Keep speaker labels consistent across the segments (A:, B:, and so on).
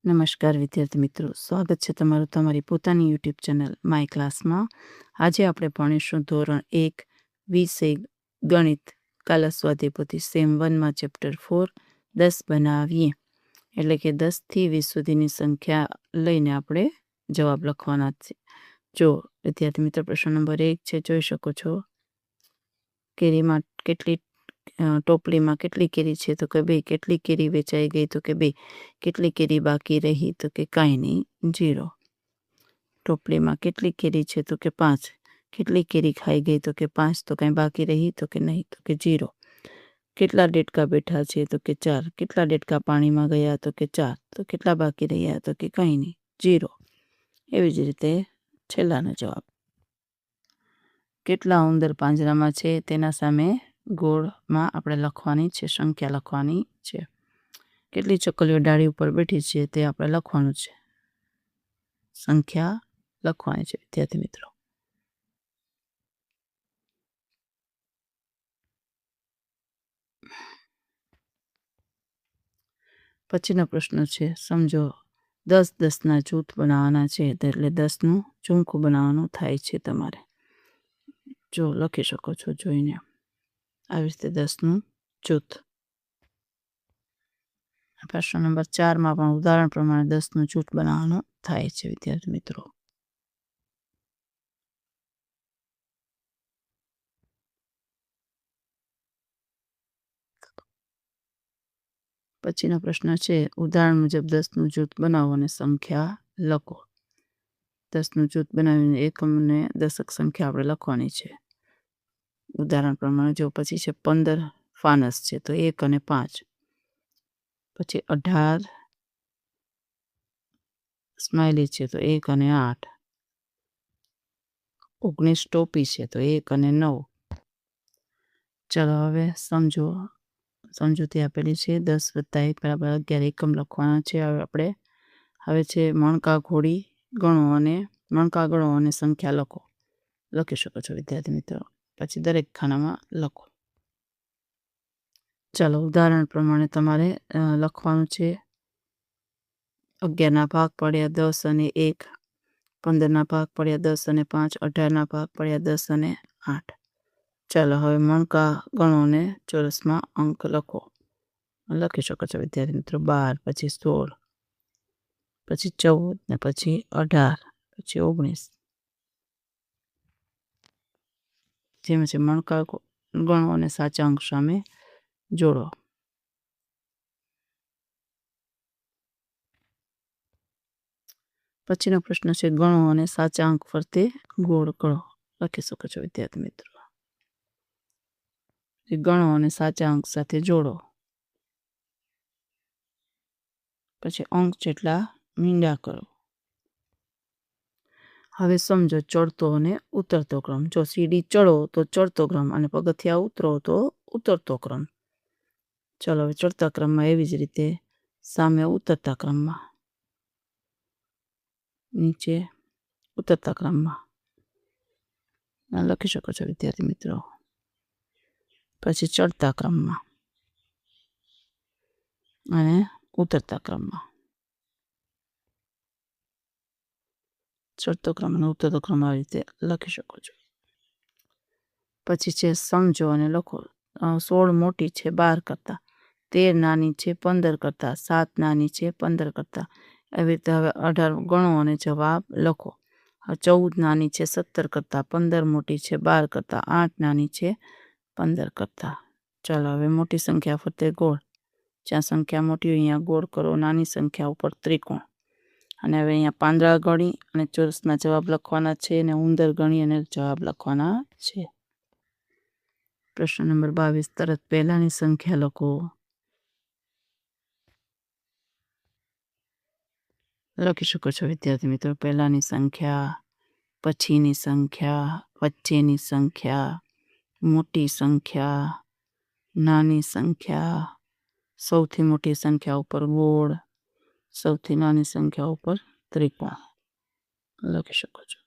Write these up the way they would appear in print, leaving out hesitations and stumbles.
A: નમસ્કાર વિદ્યાર્થી મિત્રો, સ્વાગત છે તમારું તમારી પોતાની યુટ્યુબ ચેનલ માય ક્લાસમાં. આજે આપણે ભણીશું ધોરણ 1 વિષય ગણિત કાલા સ્વાધ્યાયપોથી સેમ 1માં ચેપ્ટર 4 10 બનાવીએ. એટલે કે 10 થી 20 સુધીની સંખ્યા લઈને આપણે જવાબ લખવાના છે. જો વિદ્યાર્થી મિત્રો, પ્રશ્ન નંબર 1 છે, જોઈ શકો છો. કેરીમાં કેટલી ટોપલીમાં કેટલી કેરી છે? તો કે 2. કેટલી કેરી વેચાઈ ગઈ? તો કે 2. કેટલી કેરી બાકી રહી? તો કે કાંઈ નહીં, 0. ટોપલીમાં કેટલી કેરી છે? તો કે 5. કેટલી કેરી ખાઈ ગઈ? તો કે 5. તો કાંઈ બાકી રહી? તો કે નહીં, તો કે 0. કેટલા ડેડકા બેઠા છે? તો કે 4. કેટલા ડેડકા પાણીમાં ગયા? તો કે 4. તો કેટલા બાકી રહ્યા? તો કે કાંઈ નહીં, 0. એવી જ રીતે છેલ્લાનો જવાબ. કેટલા ઉંદર પાંજરામાં છે? તેના સામે ગોળમાં આપણે લખવાની છે, સંખ્યા લખવાની છે. કેટલી ચકલીઓ ડાળી ઉપર બેઠી છે તે આપણે લખવાનું છે, સંખ્યા લખવાની છે વિદ્યાર્થી મિત્રો. પછીનો પ્રશ્ન છે, સમજો 10 10ના જૂથ બનાવવાના છે, એટલે 10નું ઝુમખું બનાવવાનું થાય છે તમારે. જો લખી શકો છો જોઈને આવી રીતે 10નું જૂથ. પ્રશ્ન નંબર 4માં પણ ઉદાહરણ પ્રમાણે 10નું જૂથ બનાવવાનું થાય છે વિદ્યાર્થી મિત્રો. પછીનો પ્રશ્ન છે, ઉદાહરણ મુજબ 10નું જૂથ બનાવો અને સંખ્યા લખો. 10નું જૂથ બનાવીને એકમ અને દશક સંખ્યા આપણે લખવાની છે ઉદાહરણ પ્રમાણે. જો પછી છે 15 ફાનસ છે તો 1 અને 5. પછી 18 સ્માઇલી છે તો 1 અને 8. 19 ટોપી છે તો 1 અને 9. ચલો હવે સમજૂતી આપેલી છે. 10 + 1 = 11 એકમ લખવાના છે. હવે છે મણકા ઘોડી ગણો અને મણકા ગણો અને સંખ્યા લખો. લખી શકો છો વિદ્યાર્થી મિત્રો. પછી દરેક ખાનામાં લખો. ચાલો ઉદાહરણ પ્રમાણે તમારે લખવાનું છે. 11ના ભાગ પડ્યા 10 અને 1. 15ના ભાગ પડ્યા 10 અને 5. 18ના ભાગ પડ્યા 10 અને 8. ચાલો હવે મણકા ગણો અને ચોરસમાં અંક લખો. લખી શકો છો વિદ્યાર્થી મિત્રો. 12, પછી 16, પછી 14 ને પછી 18, પછી 19. જેમ છે મણકા ગણો અને સાચા અંક સામે જોડો. પછીનો પ્રશ્ન છે, ગણો અને સાચા અંક ફરતે ગોળ કરો. લખી શકો છો વિદ્યાર્થી મિત્રો. ગણો અને સાચા અંક સાથે જોડો. પછી અંક જેટલા મીંડા કરો. હવે સમજો ચડતો અને ઉતરતો ક્રમ. જો સીડી ચડો તો ચડતો ક્રમ અને પગથિયા ઉતરો તો ઉતરતો ક્રમ. ચલો હવે ચડતા ક્રમમાં એવી જ રીતે સામે ઉતરતા ક્રમમાં, નીચે ઉતરતા ક્રમમાં લખી શકો છો વિદ્યાર્થી મિત્રો. પછી ચડતા ક્રમમાં અને ઉતરતા ક્રમમાં. ચડતો ક્રમ અને ઉતરતો ક્રમ આવી રીતે લખી શકો છો. પછી છે સમજો અને લખો. 16 મોટી છે 12 કરતાં, 13 નાની છે 15 કરતાં, 7 નાની છે 15 કરતાં. એવી રીતે હવે 18 ગણો અને જવાબ લખો. 14 નાની છે 17 કરતાં, 15 મોટી છે 12 કરતાં, 8 નાની છે 15 કરતાં. ચાલો હવે મોટી સંખ્યા ફરતે ગોળ. જ્યાં સંખ્યા મોટી હોય અહીંયા ગોળ કરો, નાની સંખ્યા ઉપર ત્રિકોણ. અને હવે અહીંયા પાંદડા ગણી અને ચોરસના જવાબ લખવાના છે, અને ઉંદર ગણી અને જવાબ લખવાના છે. પ્રશ્ન નંબર 22, તરત પહેલાની સંખ્યા લખો. લખી શકો છો વિદ્યાર્થી મિત્રો. પહેલાની સંખ્યા, પછીની સંખ્યા, વચ્ચેની સંખ્યા, મોટી સંખ્યા, નાની સંખ્યા, સૌથી મોટી સંખ્યા ઉપર ગોળ, સૌથી નાની સંખ્યા ઉપર ત્રિકોણ. લખી શકો છો.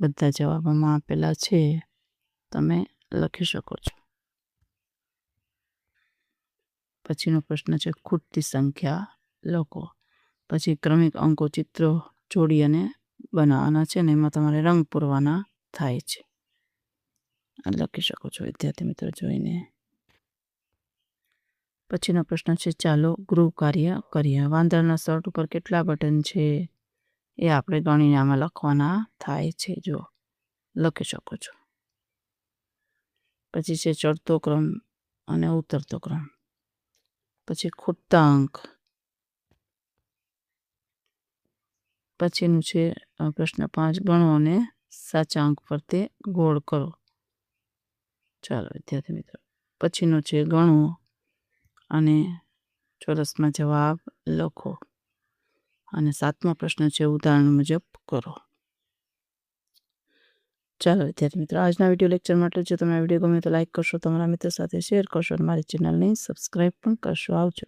A: બધા જવાબોમાં આપેલા છે, તમે લખી શકો છો. પછીનો પ્રશ્ન છે ખૂટતી સંખ્યા લખો. પછી ક્રમિક અંકો ચિત્રો જોડી અને બનાવવાના છે ને એમાં તમારે રંગ પૂરવાના થાય છે. લખી શકો છો વિદ્યાર્થી મિત્રો જોઈને. પછીનો પ્રશ્ન છે ચાલો ગૃહ કાર્ય કરીએ. વાંદરાના શર્ટ ઉપર કેટલા બટન છે એ આપણે ગણીને આમાં લખવાના થાય છે. જો લખી શકો છો. પછી છે ચડતો ક્રમ અને ઉતરતો ક્રમ. પછી ખૂટતા અંક. પછીનું છે પ્રશ્ન 5 ગણો અને સાચા અંક પર તે ગોળ કરો. ચાલો વિદ્યાર્થી મિત્રો. પછીનો છે ગણો અને ચોરસમાં જવાબ લખો. અને 7મો પ્રશ્ન છે ઉદાહરણ મુજબ કરો. ચાલો વિદ્યાર્થી મિત્રો આજના વિડીયો લેક્ચર માટે જો તમે આ વિડીયો ગમે તો લાઈક કરશો, તમારા મિત્રો સાથે શેર કરશો અને મારી ચેનલને સબસ્ક્રાઈબ પણ કરશો. આવજો.